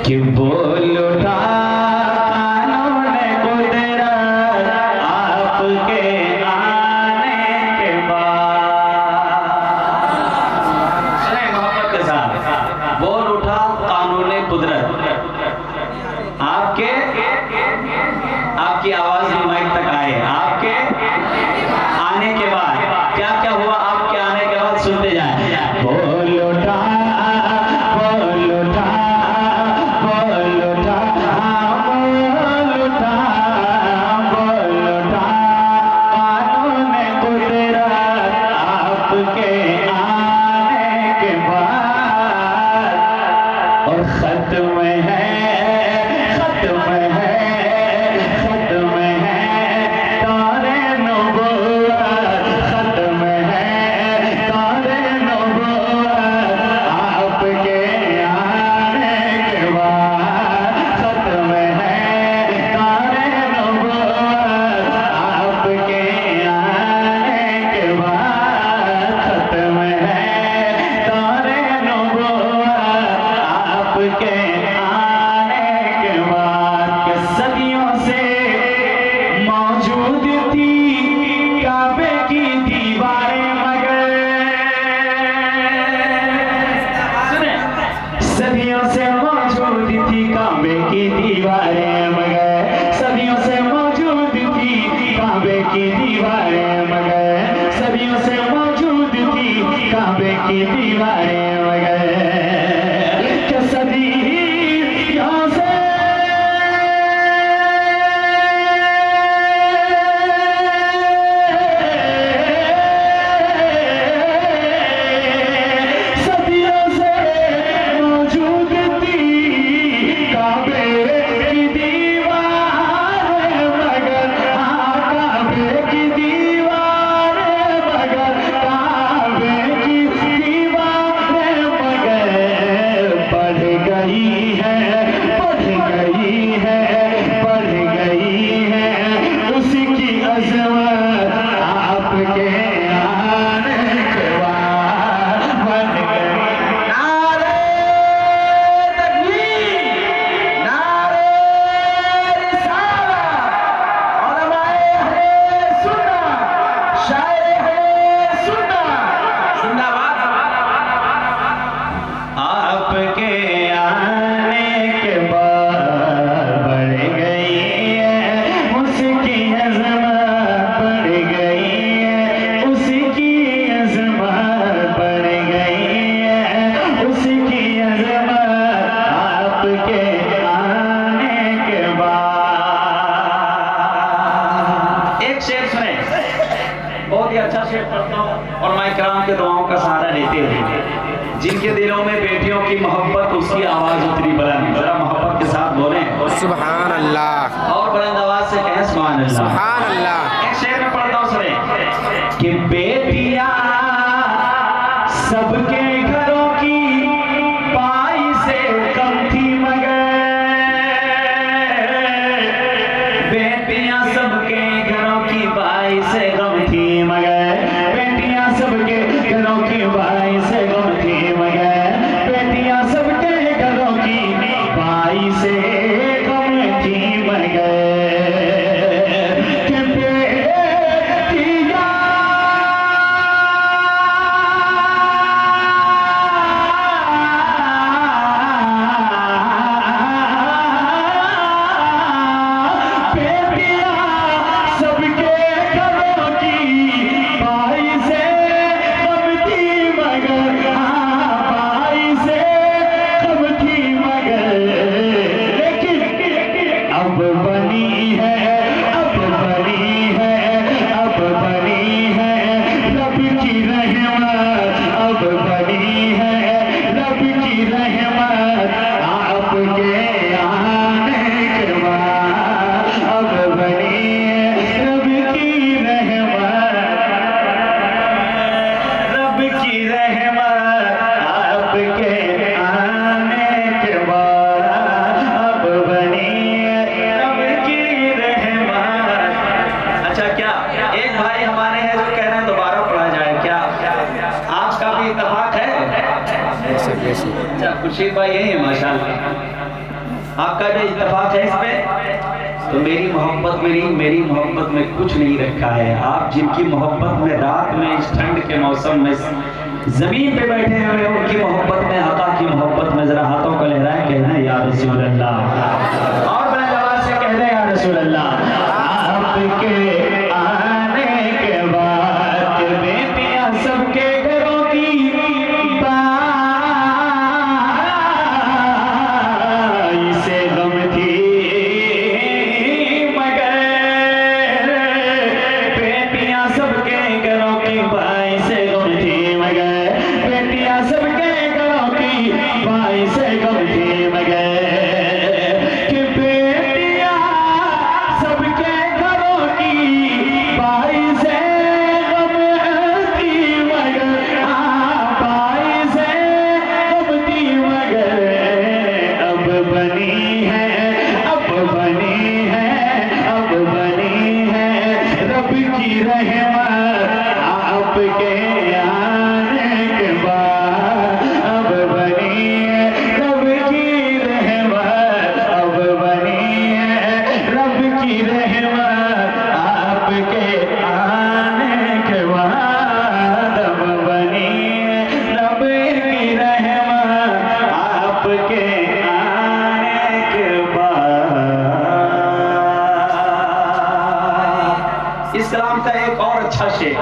कि बोल उठा कानून कुदरत आपके आने के बाद। सुने मोहब्बत के साथ, बोल उठा कानून कुदरत आपकी आवाज भी माइक तक आए, आपके आने के बाद क्या क्या हुआ, आपके आने के बाद सुनते जाए। बोल उठा बोल उठा बोल उठा बोल उठा बोल उठा कानून कुदरत आपके आने के बाद। और खत्म है जिनके दिलों में बेटियों की मोहब्बत, उसकी आवाज उतरी बुलंद। जरा मोहब्बत के साथ बोले सुभान अल्लाह, और बुलंद आवाज से कहें सुभान अल्लाह। सुभान अल्लाह। एक शेर में पढ़ता हूं, सुने कि बेटियां सबके घरों की पाई से कम थी मगर, बेटियां सबके घरों की पाई से कम थी मगर, बेटियां सबके घरों की पाई से कम थी मगर, बेटियां सबके घरों की पाई से कम थी मगर। खुर्शीद भाई यही है माशाल्लाह। आपका जो इत्तेफाक है इस पे, तो मेरी मोहब्बत में कुछ नहीं रखा है। आप जिनकी मोहब्बत में रात में इस ठंड के मौसम में जमीन पे बैठे हुए, उनकी मोहब्बत में, आका की मोहब्बत में जरा हाथों को लहराए कहना है या रसूल अल्लाह, और बड़े आवाज से कह दे या रसूल अल्लाह। आपके आने के बाद बेटियां सबके घरों की बाई से गम थी, मगर बेटियां सबके घरों की बाई से गम थी, मगर बेटियां सबके घरों की बाई से गम थी, मगर कि बेटियां सबके घरों की बाई से गम थी, मगर बाई से गम थी, मगर अब बनी है, अब बनी है, अब बनी है रब की रहमत आपके आने के बाद, अब बनी है रब की रहमत, अब बनी है रब की रहमत आपके आने के बाद, अब बनी है रब की रहमत आपके आने के बाद। इस कलाम का एक और अच्छा शेर